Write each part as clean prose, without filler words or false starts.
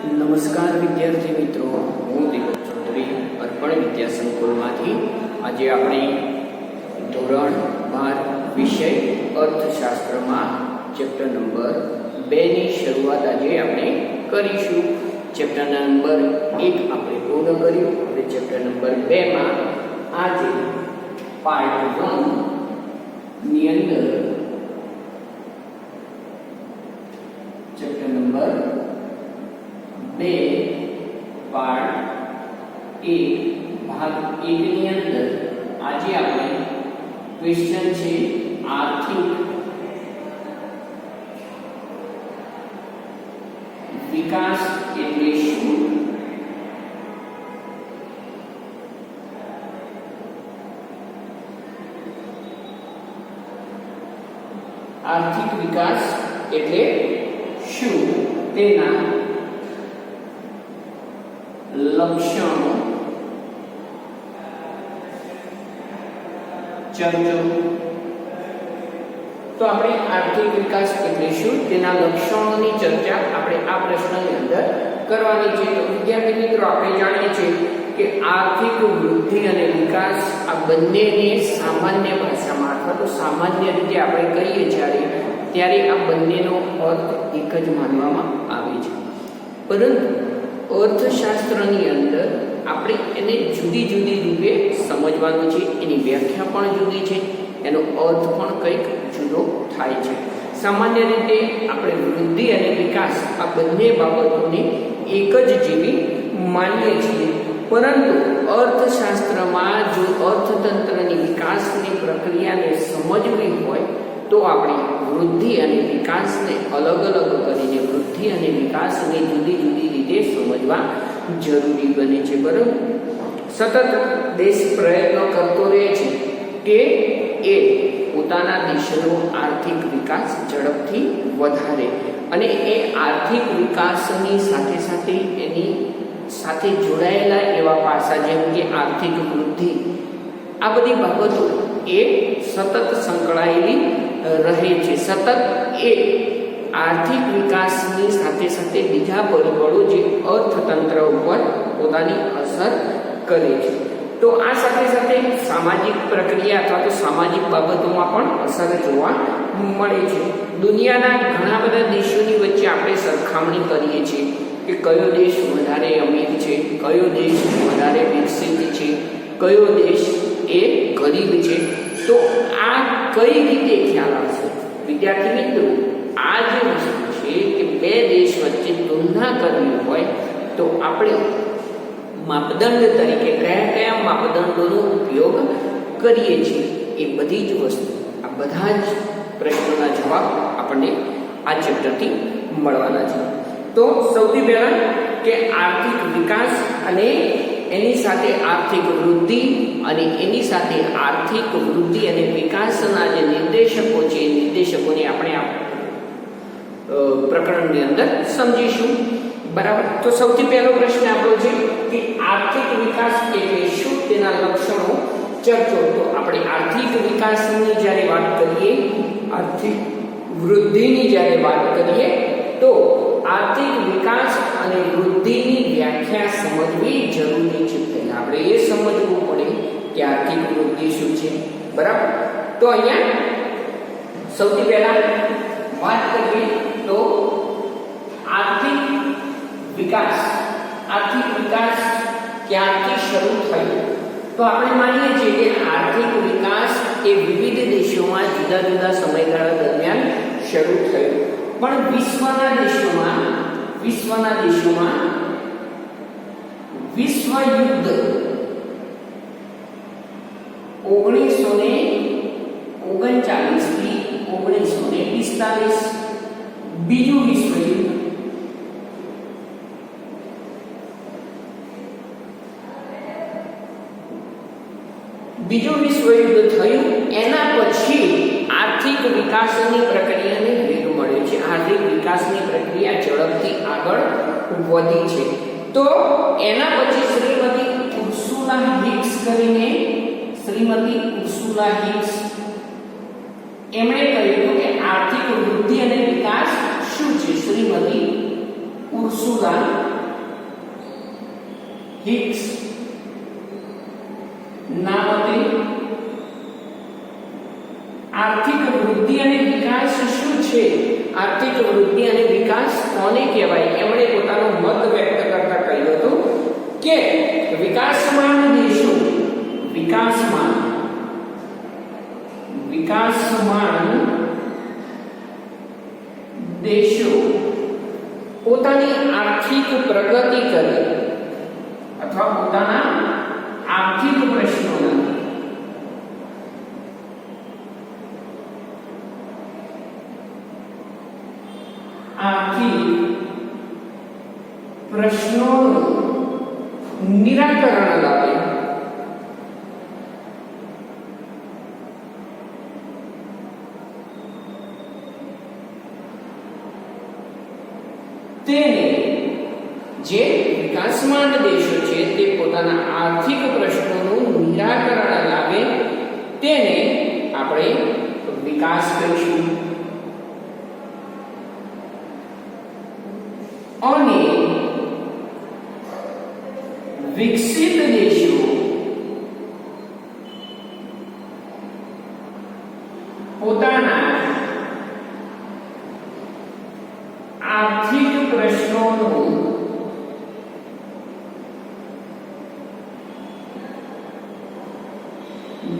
નમસ્કાર વિદ્યાર્થી મિત્રો, હું દીપક ચૌધરી અર્પણ વિદ્યા સંકુલમાંથી આજે આપણે ધોરણ 12 વિષય અર્થશાસ્ત્રમાં ચેપ્ટર નંબર 2 ની શરૂઆત આજે આપણે કરીશું. ચેપ્ટર નંબર 1 આપણે પૂર્ણ કર્યું. હવે ચેપ્ટર નંબર 2 માં આજે પાર્ટ 1 ની અંદર ચેપ્ટર નંબર 2 પાર્ટ 1 ભાગ 1 ની અંદર આજે આપણે ક્વેશ્ચન છે આર્થિક વિકાસ એટલે શું? આર્થિક વિકાસ એટલે શું, તેના લક્ષણો, ચર્ચો. તો આપણે આર્થિક વિકાસ એટલે શું તેના લક્ષણોની ચર્ચા આપણે આ પ્રશ્નની અંદર કરવાની છે. તો વિદ્યાર્થી મિત્રો, આપણે જાણીએ છીએ કે આર્થિક વૃદ્ધિ અને વિકાસ આ બંનેને સામાન્ય ભાષામાં અથવા તો સામાન્ય રીતે આપણે કહીએ ત્યારે આ બંનેનો અર્થ એક જ માનવામાં આવે છે. પરંતુ અર્થશાસ્ત્રની અંદર આપણે એને જુદી જુદી રૂપે સમજવાનું છે. એની વ્યાખ્યા પણ જુદી છે, એનો અર્થ પણ કંઈક જુદો થાય છે. સામાન્ય રીતે આપણે વૃદ્ધિ અને વિકાસ આ બંને બાબતોને એક જ જેવી માનીએ છીએ. પરંતુ અર્થશાસ્ત્રમાં જો અર્થતંત્રની વિકાસની પ્રક્રિયાને સમજવી હોય તો આપણે વૃદ્ધિ અને વિકાસને અલગ અલગ કરીને વૃદ્ધિ અને વિકાસને જુદી જુદી રીતે સમજવા જરૂરી બને છે. બરાબર? સતત દેશ પ્રયત્નો કરતો રહે છે કે એ પોતાના દેશનો આર્થિક વિકાસ ઝડપથી વધારે અને એ આર્થિક વિકાસની સાથે સાથે એની સાથે જોડાયેલા એવા પાસા જેમ કે આર્થિક વૃદ્ધિ, આ બધી બાબતો એ સતત સંકળાયેલી રહે છે. સતત એ આર્થિક વિકાસની સાથે સાથે બીજા પરિબળો જે અર્થતંત્ર ઉપર પોતાની અસર કરે છે. તો આ સાથે સાથે સામાજિક પ્રક્રિયા અથવા તો સામાજિક બાબતોમાં પણ અસર જોવા મળે છે. દુનિયાના ઘણા બધા દેશોની વચ્ચે આપણે સરખામણી કરીએ છીએ કે કયો દેશ વધારે અમીર છે, કયો દેશ વધારે વિકસિત છે, કયો દેશ એ ગરીબ છે. તો આ કઈ રીતે ખ્યાલ આવશે વિદ્યાર્થી મિત્રો? આ જે વસ્તુ છે કે બે દેશ વચ્ચે તુલના કરવી હોય તો આપણે માપદંડ તરીકે કયા કયા માપદંડોનો ઉપયોગ કરીએ છીએ, એ બધી જ વસ્તુ, આ બધા જ પ્રશ્નોના જવાબ આપણને આ ચેપ્ટરથી મળવાના છે. તો સૌથી પહેલા કે આર્થિક વિકાસ અને એની સાથે આર્થિક વૃદ્ધિ અને એની સાથે આર્થિક વૃદ્ધિ અને વિકાસના જે નિર્દેશકો છે એ નિર્દેશકોને આપણે આ પ્રકરણની અંદર સમજીશું. બરાબર? તો સૌથી પહેલો પ્રશ્ન આપણો છે કે આર્થિક વિકાસ એટલે શું, તેના લક્ષણો ચર્ચો. તો આપણે આર્થિક વિકાસની જ્યારે વાત કરીએ, આર્થિક વૃદ્ધિની જ્યારે વાત કરીએ તો આર્થિક વિકાસ અને વૃદ્ધિની વ્યાખ્યા સમજવી જરૂરી છે. પહેલા આપણે એ સમજવું પડે કે આર્થિક વૃદ્ધિ શું છે. બરાબર? તો અહીંયા સૌથી પહેલા વાત કરીએ તો આર્થિક વિકાસ ક્યાંથી શરૂ થયો? તો આપણે માનીએ છીએ કે આર્થિક વિકાસ એ વિવિધ દેશોમાં જુદા જુદા સમયગાળા દરમિયાન શરૂ થયો. પણ વિશ્વના દેશોમાં વિશ્વયુદ્ધ 1939 થી 1945, બીજું વિશ્વયુદ્ધ, થયું. એના પછી આર્થિક વિકાસની પ્રક્રિયાને વેગ મળ્યો છે. આર્થિક વિકાસની પ્રક્રિયા ઝડપથી આગળ વધી છે. તો એના પછી શ્રીમતી ઉર્સુલા હિક્સ એમણે કહ્યું કે આર્થિક વૃદ્ધિ અને વિકાસ શું છે. શ્રીમતી ઉર્સુલા હિક્સ ના મતે આર્થિક વૃદ્ધિ અને વિકાસ શું છે, આર્થિક વૃદ્ધિ અને વિકાસ કોને કહેવાય, એમણે પોતાનો મત વ્યક્ત કરતા કહ્યું હતું કે વિકાસમાન દેશો વિકાસમાન દેશો પોતાની આર્થિક પ્રગતિ કરે અથવા પોતાના આર્થિક પ્રશ્નોના નિરાકરણ લાવે તેને જે વિકાસમાન દેશો છે તે પોતાના આર્થિક પ્રશ્નોનું નિરાકરણ લાવે તેને આપણે વિકાસ કહીશું. અને વિકસિત દેશો પોતાના આર્થિક પ્રશ્નોનું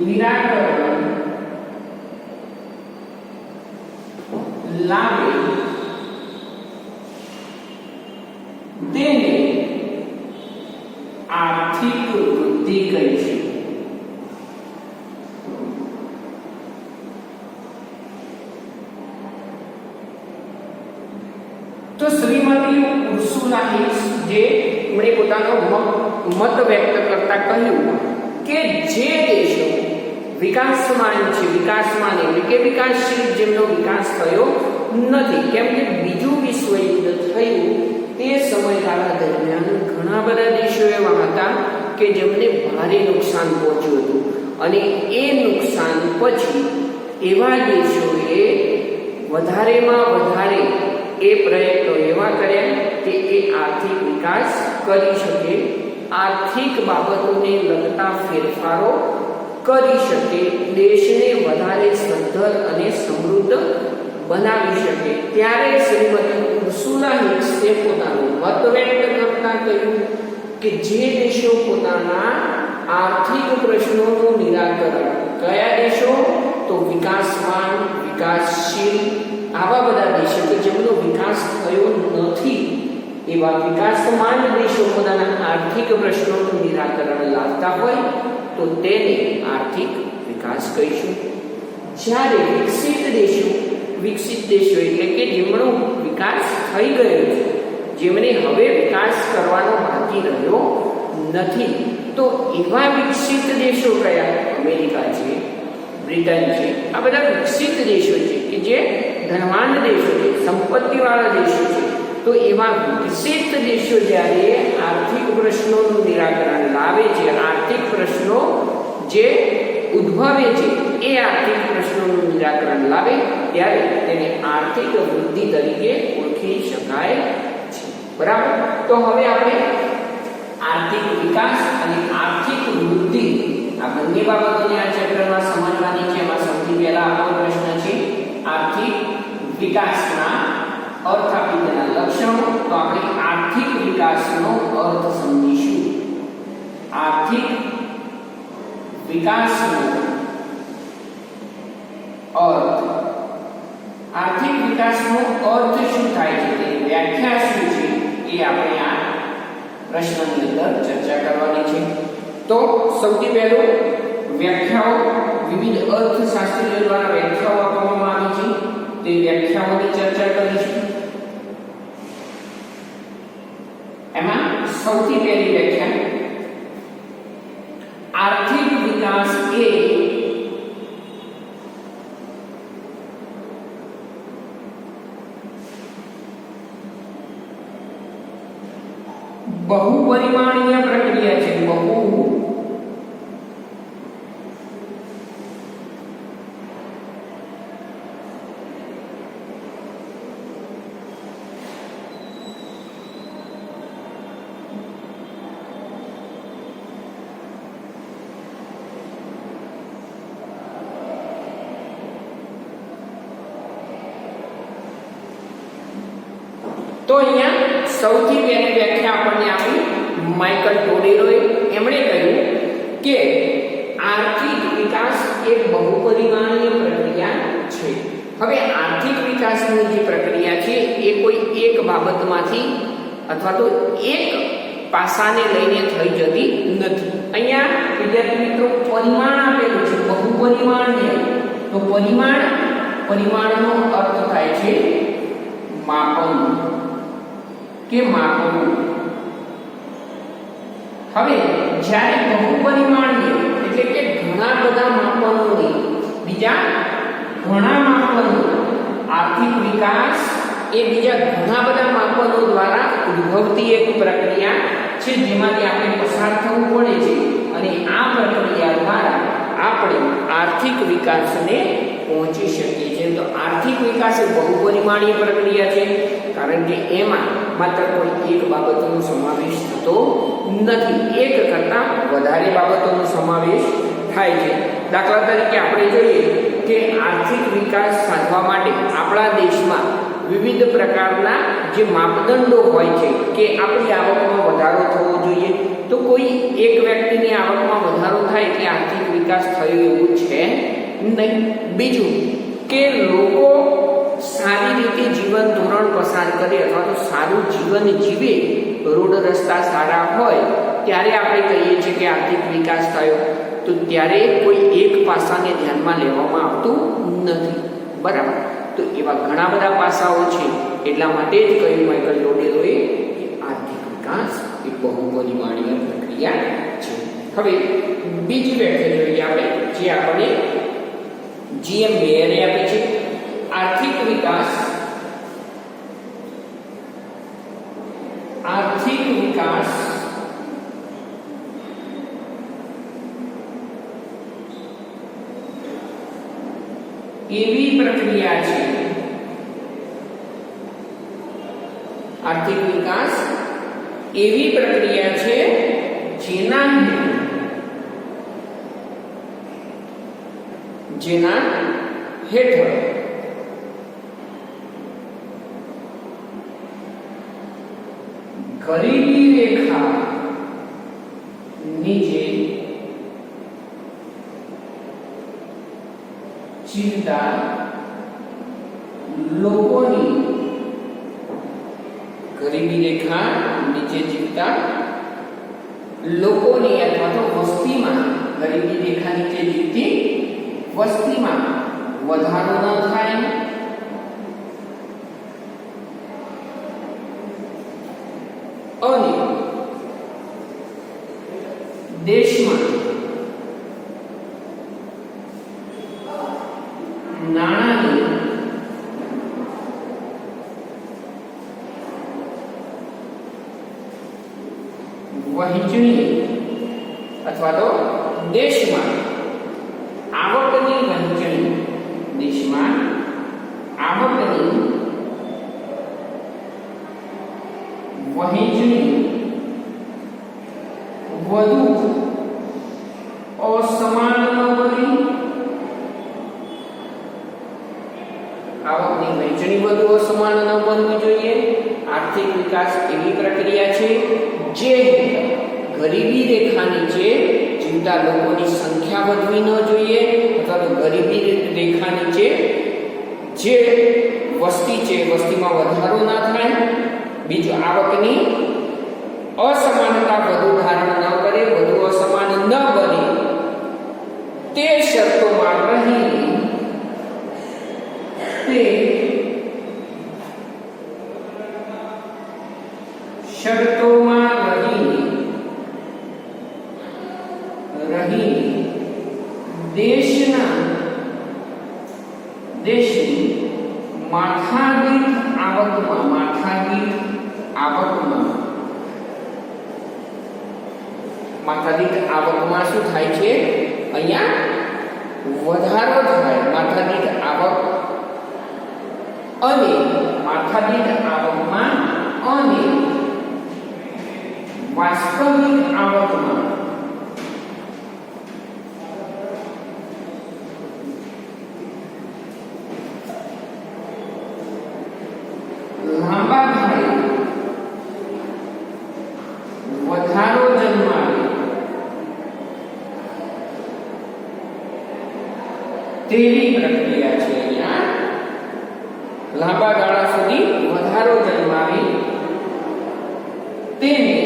નિરાકરણ લાવે તેને આર્થિક વૃદ્ધિ કહીશું. તો શ્રીમતી ઉર્સુલા હિક્સ જે એમણે પોતાનો મત વ્યક્ત કરતા કહ્યું કે જે દેશો વિકાસમાન છે, વિકાસમાન એટલે કે વિકાસશીલ જેમનો વિકાસ થયો નથી, કેમ કે બીજું વિશ્વ યુદ્ધ થયું તે સમયગાળા દરમિયાન ઘણા બધા દેશો એવા હતા કે જેમને ભારે નુકસાન પહોંચ્યું હતું અને એ નુકસાન પછી એવા દેશોએ વધારેમાં વધારે એ પ્રયત્નો એવા કર્યા કે એ આર્થિક વિકાસ કરી શકે, આર્થિક બાબતોને લગતા ફેરફારો કરી શકે, દેશને વધારે સદ્ધર અને સમૃદ્ધ બનાવી શકે. ત્યારે શ્રીમતી ઉર્સુલા હિક્સે પોતાનું મત વ્યક્ત કરતા કહ્યું કે જે દેશો પોતાના આર્થિક પ્રશ્નોનું નિરાકરણ, કયા દેશો તો વિકાસમાન, વિકાસશીલ, આવા બધા દેશો કે જેમનો વિકાસ થયો નથી એવા વિકાસમાન દેશો પોતાના આર્થિક પ્રશ્નોનું નિરાકરણ લાવતા હોય તો તેને આર્થિક વિકાસ કહીશું. જ્યારે વિકસિત દેશો એટલે કે જેમનો વિકાસ થઈ ગયો છે, જેમને હવે વિકાસ કરવાનો બાકી રહ્યો નથી, તો એવા વિકસિત દેશો કયા? અમેરિકા છે, બ્રિટન છે, આ બધા વિકસિત દેશો છે કે જે ધનવાન દેશો છે, સંપત્તિવાળા દેશો છે. તો એવા વિકસિત દેશો જ્યારે આર્થિક પ્રશ્નોનું નિરાકરણ લાવે છે, આર્થિક પ્રશ્નો જે ઉદ્ભવે છે એ આર્થિક પ્રશ્નોનું નિરાકરણ લાવે ત્યારે તેને આર્થિક વૃદ્ધિ તરીકે ઓળખી શકાય છે. બરાબર. તો હવે આપણે આર્થિક વિકાસ અને આર્થિક વૃદ્ધિ આ બંને બાબતોને આ ચેપ્ટરમાં સમજવાની છે. એમાં સૌથી પહેલા આપણો પ્રશ્ન છે આર્થિક વિકાસના અર્થ આપી તેના લક્ષણો. તો આપણે આર્થિક વિકાસનો અર્થ સમજીશું. આર્થિક વિકાસનો અર્થ, આર્થિક વિકાસનો અર્થ શું થાય છે, તેની વ્યાખ્યા શું છે એ આપણે આ પ્રશ્નની અંદર ચર્ચા કરવાની છે. તો સૌથી પહેલું વ્યાખ્યાઓ, વિવિધ અર્થશાસ્ત્રીઓ દ્વારા વ્યાખ્યાઓ આપવામાં આવી છે તે વ્યાખ્યાઓની ચર્ચા કરીશું. એમાં સૌથી પહેલી વ્યાખ્યા, આર્થિક વિકાસ એ બહુપરિમાણીય પ્રક્રિયા છે. તો અહીંયા સૌથી પહેલી વ્યાખ્યા આપણને આપી માઇકલ ટોડેરોએ. એમણે કહ્યું કે આર્થિક વિકાસ એ બહુપરિમાણીય પ્રક્રિયા છે. હવે આર્થિક વિકાસની જે પ્રક્રિયા છે એ કોઈ એક બાબતમાંથી અથવા તો એક પાસાને લઈને થઈ જતી નથી. અહીંયા વિદ્યાર્થી મિત્રો પરિમાણ આપેલું છે, બહુપરિમાણીય. તો પરિમાણનો અર્થ થાય છે માપન કે માપવું. હવે જ્યારે બહુપરિમાણીય એટલે કે ઘણા બધા માપનોની બીજા ઘણા માપનો આર્થિક વિકાસ એ બીજા ઘણા બધા માપનો દ્વારા ઉદ્ભવતી એક પ્રક્રિયા છે જેમાંથી આપણે પસાર થવું પડે છે અને આ પ્રક્રિયા દ્વારા આપણે આર્થિક વિકાસને પહોંચી શકીએ છીએ. તો આર્થિક વિકાસ એ બહુપરિમાણીય પ્રક્રિયા છે કારણ કે એમાં માત્ર કોઈ એક બાબતોનો સમાવેશ થતો નથી, એક કરતાં વધારે બાબતોનો સમાવેશ થાય છે. દાખલા તરીકે આપણે જોઈએ કે આર્થિક વિકાસ સાધવા માટે આપણા દેશમાં વિવિધ પ્રકારના જે માપદંડો હોય છે કે આપણી આવકમાં વધારો થવો જોઈએ. તો કોઈ એક વ્યક્તિની આવકમાં વધારો થાય એટલે આર્થિક વિકાસ થયો એવું છે નહીં. બીજું કે લોકો સારી રીતે જીવન ધોરણ પસાર કરે અથવા તો સારું જીવન જીવે, રોડ રસ્તા સારા હોય ત્યારે આપણે કહીએ છીએ કે આર્થિક વિકાસ થયો. તો ત્યારે કોઈ એક પાસાને ધ્યાનમાં લેવામાં આવતું નથી, બરાબર. તો એવા ઘણા બધા પાસાઓ છે, એટલા માટે જ કહ્યું માઇકલ ટોડેરોએ કે આર્થિક વિકાસ એ બહુપરિમાણીય પ્રક્રિયા છે. હવે બીજી વ્યાખ્યા જોઈએ આપણે, જે આપણે જીએમ મેયરે આપી છે. આર્થિક વિકાસ એવી પ્રક્રિયા છે, આર્થિક વિકાસ એવી પ્રક્રિયા છે જેના હેઠળ ગરીબી રેખા નીચે જીવતા લોકોની, ગરીબી રેખા નીચે જીવતા લોકોની અથવા તો વસ્તીમાં, ગરીબી રેખા નીચે જીવતી વસ્તીમાં વધારો ન થાય અને દેશમાં નાણાંની વહેંચણી અથવા તો દેશમાં આવકની વહેંચણી, દેશમાં આવકની વહેંચણી વધુ અસમાન ન બની, આવકની વહેંચણી વધુ અસમાન ન બનવી જોઈએ. આર્થિક વિકાસ એવી પ્રક્રિયા છે જે ગરીબી રેખા નીચે જીવતા લોકોની સંખ્યા વધવી ન જોઈએ અથવા તો ગરીબી રેખા નીચે જે વસ્તી છે વસ્તીમાં વધારો ના થાય. બીજું, આવકની અસમાનતા વધુ ધારણ ન કરે, વધુ અસમાન ન બને તે શરતોમાં રહી દેશની માથાદીઠ આવકમાં શું થાય છે? અહીંયા વધારો થાય. માથાદીઠ આવક અને માથાદીઠ આવકમાં અને વાસ્તવિક આવકમાં લાંબા ગાળે તેવી પ્રક્રિયા છે. અહીંયા લાંબા ગાળા સુધી વધારો જન્માવી તેને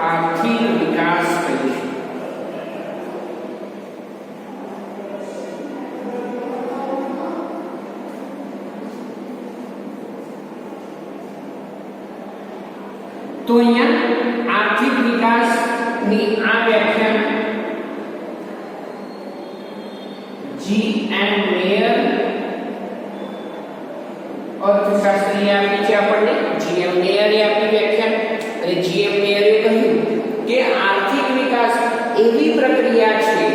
આર્થિક વિકાસ કહીશું. તો અહીંયા આર્થિક વિકાસની આ વ્યાખ્યા જી એન્ડ મેયર અર્થશાસ્ત્રીએ આપી છે આપણને. જી એમ મેયરે આપી વ્યાખ્યા, અને જી એમ મેયરે કહ્યું કે આર્થિક વિકાસ એવી પ્રક્રિયા છે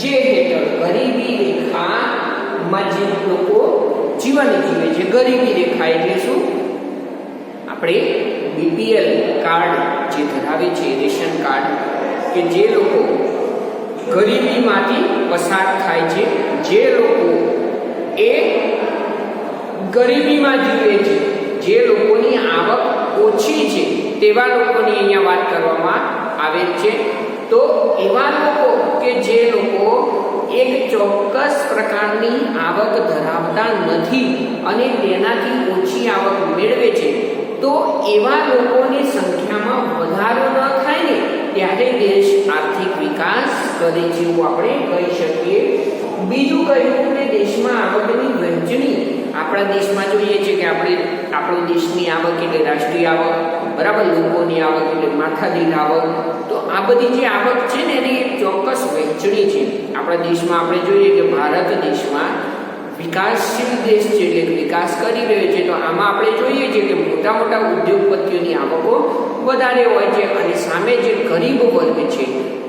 જે હેઠળ ગરીબી રેખામાં જે લોકો જીવન જીવે છે. ગરીબી રેખા એટલે શું? આપણે બીપીએલ કાર્ડ જે ધરાવે છે, રેશન કાર્ડ, કે જે લોકો ગરીબીમાંથી પસાર થાય છે, જે લોકો એ ગરીબીમાં જીવે છે, જે લોકોની આવક ઓછી છે, તેવા લોકોની અહીંયા વાત કરવામાં આવે છે. તો એવા લોકો કે જે લોકો એક ચોક્કસ પ્રકારની આવક ધરાવતા નથી અને તેનાથી ઓછી આવક મેળવે છે, તો એવા લોકોની સંખ્યામાં વધારો ન થાય ને ત્યારે દેશ આર્થિક વિકાસ કરે છે એવું આપણે કહી શકીએ. બીજું કહ્યું કે દેશમાં આવકની વહેંચણી, આપણા દેશમાં જોઈએ છે કે આપણો દેશની આવક એટલે રાષ્ટ્રીય આવક, બરાબર, લોકોની આવક એટલે માથાદીઠ આવક. તો આ બધી જે આવક છે ને એની એક ચોક્કસ વહેંચણી છે. આપણા દેશમાં આપણે જોઈએ કે ભારત દેશમાં વિકાસશીલ દેશ છે એટલે વિકાસ કરી રહ્યો છે. તો આમાં આપણે જોઈએ છે કે મોટા મોટા ઉદ્યોગપતિઓની આવકો વધારે હોય છે અને સામે જે ગરીબ વર્ગ છે,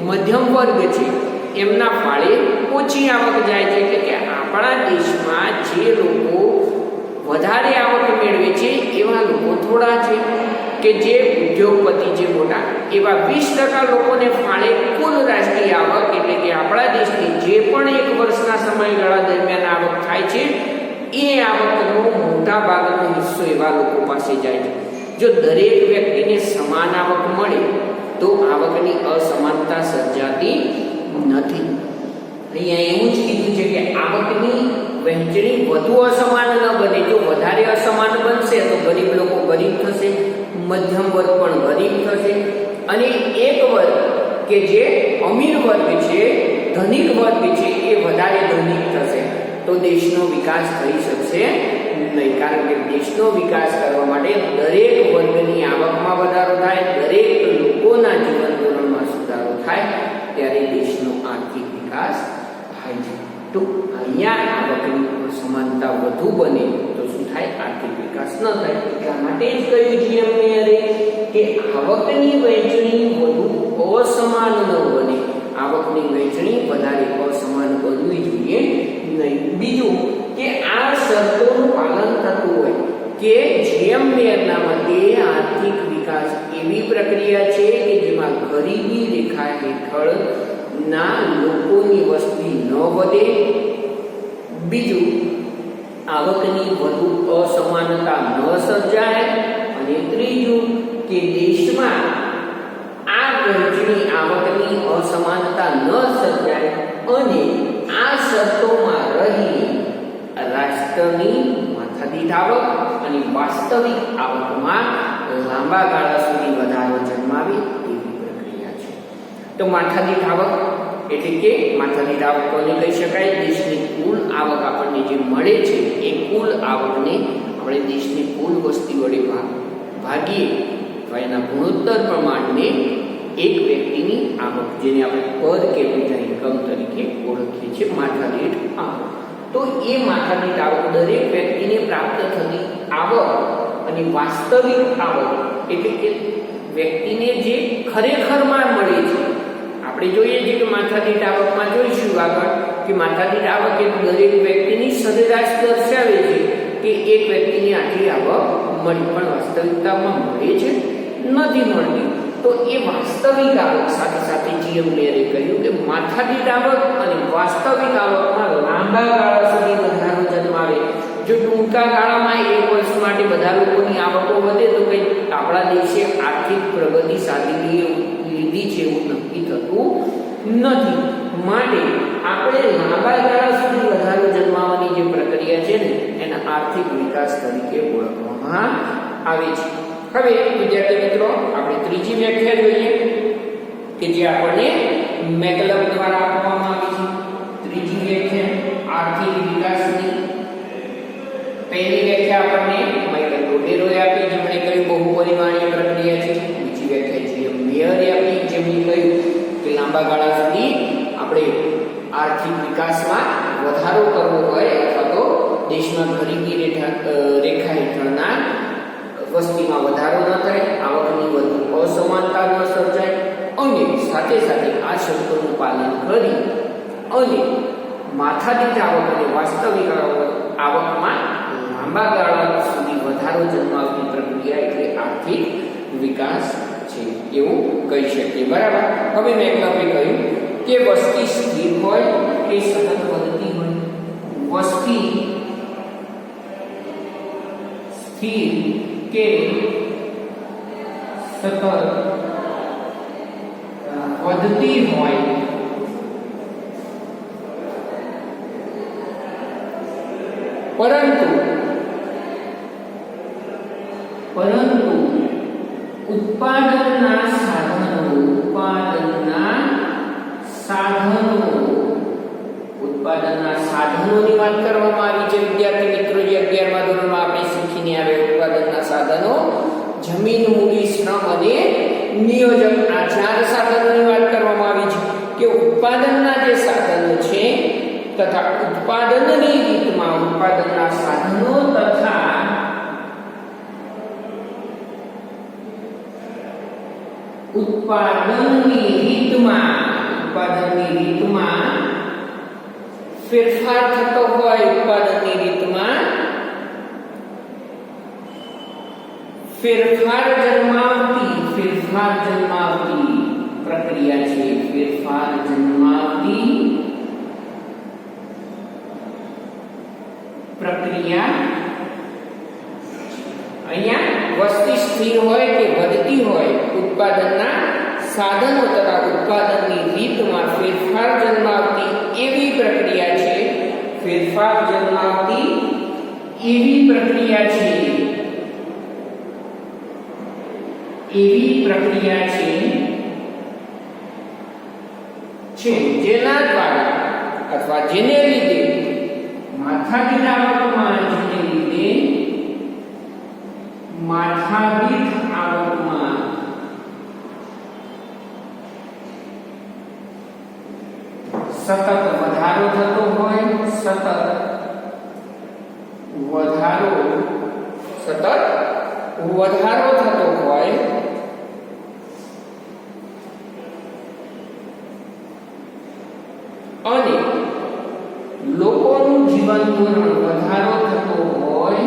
મધ્યમ વર્ગ છે, એમના ફાળે ઓછી આવક જાય છે. એટલે કે આપણા દેશમાં જે લોકો વધારે આવક મેળવે છે એવા લોકો થોડા છે, કે જે ઉદ્યોગપતિ છે મોટા, એવા 20% લોકોને ફાળે કુલ રાષ્ટ્રીય આવક, એટલે કે આપણા દેશની જે પણ એક વર્ષના સમયગાળા દરમિયાન આવક થાય છે એ આવકનો મોટા ભાગનો હિસ્સો એવા લોકો પાસે જાય છે. જો દરેક વ્યક્તિને સમાન આવક મળે તો આવકની અસમાનતા સર્જાતી નથી. અહીંયા એવું જ કીધું છે કે આવકની વહેંચણી વધુ અસમાન ન બને. જો વધારે અસમાન બનશે તો ગરીબ લોકો ગરીબ થશે, મધ્યમ વર્ગ પણ ગરીબ થશે, અને એક વર્ગ કે જે અમીર વર્ગ છે, ધનિક વર્ગ છે, એ વધારે ધનિક થશે. તો દેશનો વિકાસ થઈ શકશે નહીં. કારણ કે દેશનો વિકાસ કરવા માટે દરેક વર્ગની આવકમાં વધારો થાય, દરેક લોકોના જીવન ધોરણમાં સુધારો થાય, ત્યારે દેશનો આર્થિક વિકાસ થાય છે. તો અહીંયા આવકની સમાનતા વધુ બને તો શું થાય? આર્થિક વિકાસ ન થાય. એટલા માટે જ કહ્યું જીએમ મેયરે કે આવકની વહેંચણી વધુ અસમાન ન બને, આવકની વહેંચણી વધારે અસમાન બનવી જોઈએ નહીં. બીજું કે આ શરતોનું પાલન થતું હોય કે જીએમ મેયરના મતે આર્થિક વિકાસ એવી પ્રક્રિયા છે કે જેમાં ગરીબી રેખા હેઠળ ના લોકોની વસ્તી ન વધે. બીજું, આવકની વધુ અસમાનતા ન સર્જાય. અને ત્રીજું કે દેશમાં આ વહેંચણી આવકની અસમાનતા ન સર્જાય અને આ શરતોમાં રહી રાષ્ટ્રની માથાદીઠ આવક અને વાસ્તવિક આવકમાં લાંબા ગાળા સુધી વધારો જન્માવે એવી પ્રક્રિયા છે. તો માથાદીઠ આવક એટલે કે માથાદીઠ આવક કોને કહી શકાય? દેશની કુલ આવક આપણને જે મળે છે એ કુલ આવકને આપણે દેશની કુલ વસ્તી વડે ભાગીએ તો એના ગુણોત્તર પ્રમાણને એક વ્યક્તિની આવક, જેને આપણે પર કેપિટા ઇન્કમ તરીકે ઓળખીએ છીએ, માથાદીઠ આવક. તો એ માથાદીઠ આવક દરેક વ્યક્તિને પ્રાપ્ત થતી આવક અને વાસ્તવિક આવક એટલે કે વ્યક્તિને જે ખરેખરમાં મળે છે. આપણે જોઈએ છીએ કે માથાદીઠ આવકમાં જોઈશું આગળ કે માથાદીઠ આવક એ દરેક વ્યક્તિની સરેરાશ દર્શાવે છે કે એક વ્યક્તિની આટલી આવક મળી, પણ વાસ્તવિકતામાં મળે છે નથી મળતી. તો એ વાસ્તવિક આવક સાથે સાથે જીએમ મેયરે કહ્યું કે માથાદીઠ આવક અને વાસ્તવિક આવકમાં લાંબા ગાળા સુધી વધારો જન્માવે. જો ટૂંકા ગાળામાં એક વર્ષ માટે બધા લોકોની આવકો વધે તો કંઈ આપણા દેશે આર્થિક પ્રગતિ સાધી લીધી છે એવું નક્કી થતું નથી. માટે આપણે લાંબા ગાળા સુધી વધારો જન્માવાની જે પ્રક્રિયા છે ને એને આર્થિક વિકાસ તરીકે ઓળખવામાં આવે છે. હવે વિદ્યાર્થી મિત્રો આપણે ત્રીજી વ્યાખ્યા જોઈએ કે જે આપણને મેકલબ દ્વારા આપવામાં આવી છે. ત્રીજી વ્યાખ્યા આર્થિક વિકાસની. પહેલી વ્યાખ્યા આપણને માઇકલ રોડેરોએ આપી, જેમણે કહ્યું બહુપરિમાણીય પ્રક્રિયા છે. બીજી વ્યાખ્યા છે મેયરે આપી, જેમણે કહ્યું કે લાંબા ગાળા સુધી આપણે આર્થિક વિકાસમાં વધારો કરવો હોય અથવા તો દેશમાં ગરીબી રેખા હેઠળના વસ્તીમાં વધારો ન થાય, આવકની વધુ અસમાનતા ન સર્જાય અને સાથે સાથે આ શરતોનું પાલન કરી અને માથાદીઠ આવક અને વાસ્તવિક આવકમાં લાંબા ગાળા સુધી વધારો જન્માવતી પ્રક્રિયા એટલે આર્થિક વિકાસ છે એવું કહી શકીએ. બરાબર. હવે મેકલબે કહ્યું કે વસ્તી સ્થિર હોય કે સતત વધતી હોય. વસ્તી સ્થિર કે સતત વધતી હોય પરંતુ ઉત્પાદનના સાધનોની વાત કરવામાં આવી છે. વિદ્યાર્થી મિત્રો, જે 11મા ધોરણમાં આપણે શીખીને આવ્યા ઉત્પાદનના સાધનો, જમીન, મૂડી, શ્રમ અને નિયોજક, આ 4 સાધનોની વાત કરવામાં આવી છે કે ઉત્પાદનના જે સાધનો છે તથા ઉત્પાદનની રીતમાં ઉત્પાદનના સાધનો તથા ઉત્પાદનની રીતમાં ફેરફાર થતો હોય. ઉત્પાદનની રીતમાં ફેરફાર જન્માવતી પ્રક્રિયા છે. ફેરફાર જન્માવતી પ્રક્રિયા. અહીંયા વસ્તી સ્થિર હોય કે વધતી હોય, ઉત્પાદનના સાધનો તથા ઉત્પાદનની રીતમાં ફેરફાર જન્માવતી એવી પ્રક્રિયા છે. ફેરફાર જન્માવતી એવી પ્રક્રિયા છે. જેના દ્વારા અથવા જેને લીધે માથાદીઠ આવકમાં સતત વધારો થતો હોય, સતત વધારો થતો હોય અને લોકોનું જીવન ધોરણ વધારો થતો હોય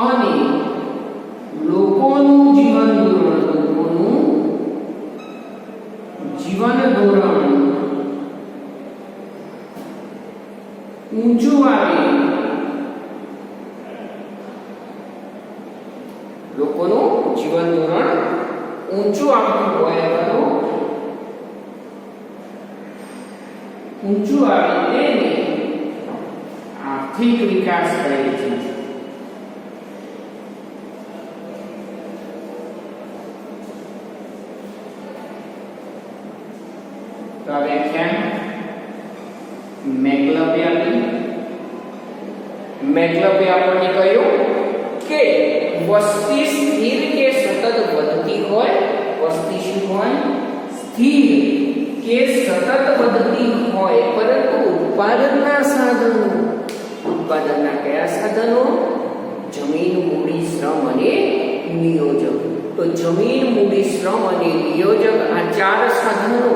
અને લોકોનું જીવન ધોરણ ઊંચું આવે, લોકોનું જીવન ધોરણ ઊંચું આવતું હોય તો ઊંચું આવે તેને આર્થિક વિકાસ કહે છે. તો આ વ્યાખ્યા મેકલબે આપણને કહ્યું કે વસ્તી સ્થિર કે સતત વધતી હોય. વસ્તી શું હોય? સ્થિર કે સતત વધતી હોય, પરંતુ ઉત્પાદનના કયા સાધનો? જમીન, મૂડી, શ્રમ અને નિયોજક. તો જમીન, મૂડી, શ્રમ અને નિયોજક, આ 4 સાધનો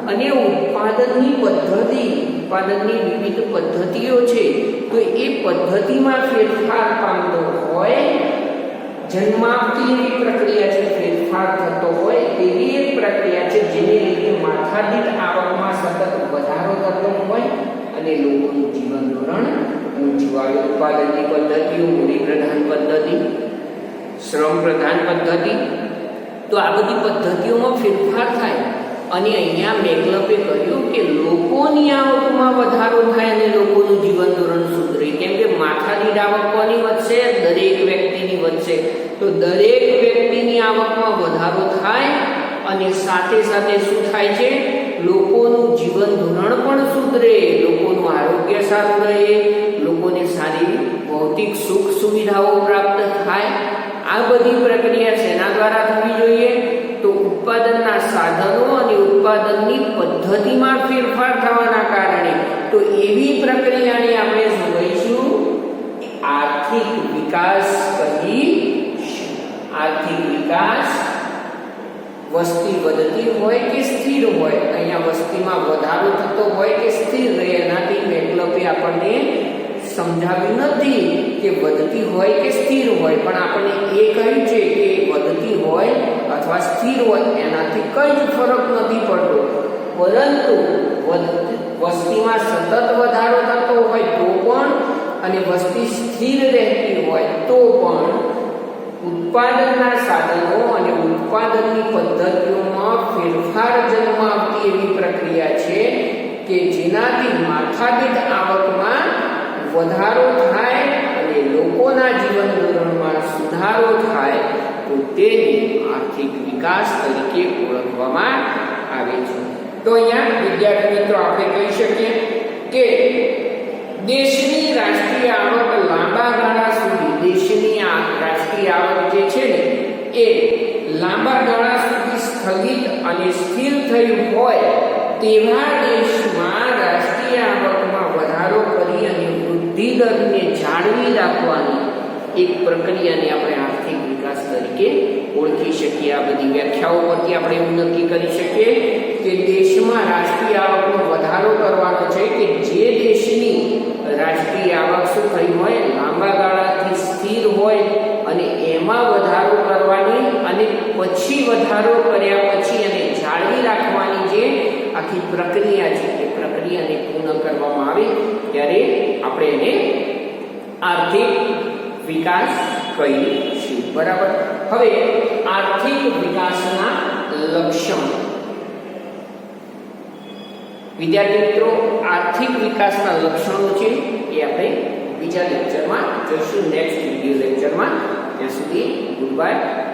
અને ઉત્પાદનની વિવિધ પદ્ધતિઓ છે. તો એ પદ્ધતિમાં ફેરફાર પામતો હોય, જન્માવતી પ્રક્રિયા છે, ફેરફાર થતો હોય એવી એક પ્રક્રિયા છે જેને લીધે માથાદીઠ આવકમાં સતત વધારો થતો હોય અને લોકોનું જીવન ધોરણ ઊંચું આવે. ઉત્પાદનની પદ્ધતિઓ, મૂડી પ્રધાન પદ્ધતિ, શ્રમ પ્રધાન પદ્ધતિ, તો આ બધી પદ્ધતિઓમાં ફેરફાર થાય અને અહીંયા મેકલપે કહ્યું કે લોકોની આવકમાં વધારો થાય અને લોકોનું જીવન ધોરણ સુધરે. કેમ કે માથાદીઠ આવક કોની વધશે? દરેક વ્યક્તિની વધશે. તો દરેક વ્યક્તિની આવકમાં વધારો થાય અને સાથે સાથે શું થાય છે? લોકોનું જીવન ધોરણ પણ સુધરે, લોકોનું આરોગ્ય સારું રહે, લોકોને સારી ભૌતિક સુખ સુવિધાઓ પ્રાપ્ત થાય. આ બધી પ્રક્રિયા શેના દ્વારા થવી જોઈએ? તો ઉત્પાદનના સાધનો અને ઉત્પાદનની પદ્ધતિમાં ફેરફાર થવાના કારણે. તો એવી પ્રક્રિયાને આપણે શું કહીશું? આર્થિક વિકાસ કહીશું. આર્થિક વિકાસ વસ્તી વધતી હોય કે સ્થિર હોય, અહીંયા વસ્તીમાં વધારો થતો હોય કે સ્થિર રહે, એનાથી મેકલપે આપણને સમજાવ્યું નથી કે વધતી હોય કે સ્થિર હોય, પણ આપણને એ કહ્યું છે કે વધતી હોય અથવા સ્થિર હોય એનાથી કઈ જ ફરક નથી પડતો. પરંતુ વસ્તીમાં સતત વધારો થતો હોય તો પણ અને વસ્તી સ્થિર રહેતી હોય તો પણ ઉત્પાદનના સાધનો અને ઉત્પાદનની પદ્ધતિઓમાં ફેરફાર જન્મ આપતી એવી પ્રક્રિયા છે કે જેનાથી માથાદીઠ આવકમાં વધારો થાય અને લોકોના જીવન ધોરણમાં સુધારો થાય, તો તેને આર્થિક વિકાસ તરીકે ઓળખવામાં આવે છે. તો અહીંયા વિદ્યાર્થી મિત્રો આપણે કહી શકીએ કે દેશની રાષ્ટ્રીય આવક લાંબા ગાળા સુધી, દેશની રાષ્ટ્રીય આવક જે છે ને એ લાંબા ગાળા સુધી સ્થગિત અને સ્થિર થયું હોય તેવા દેશમાં રાષ્ટ્રીય આવકમાં વધારો કરી અને વૃદ્ધિ દરને જાળવી રાખવાની એક પ્રક્રિયાને આપણે આર્થિક વિકાસ તરીકે ઓળખી શકીએ. આ બધી વ્યાખ્યાઓ પરથી આપણે એવું નક્કી કરી શકીએ કે દેશમાં રાષ્ટ્રીય આવકનો વધારો કરવાનો છે કે જે દેશની રાષ્ટ્રીય આવક શું થઈ હોય? લાંબા ગાળાથી સ્થિર હોય અને એમાં વધારો કરવાની અને પછી વધારો કર્યા પછી એને જાળવી રાખવાની જે આખી પ્રક્રિયા છે એ પ્રક્રિયાને પૂર્ણ કરવામાં આવે ત્યારે આપણે એને આર્થિક વિકાસ કહીશું. બરાબર. હવે આર્થિક વિકાસના લક્ષણો. વિદ્યાર્થી મિત્રો, આર્થિક વિકાસના લક્ષણો છે એ આપણે બીજા લેક્ચરમાં જોઈશું, નેક્સ્ટ વિડિયો લેક્ચરમાં. ત્યાં સુધી ગુડ બાય.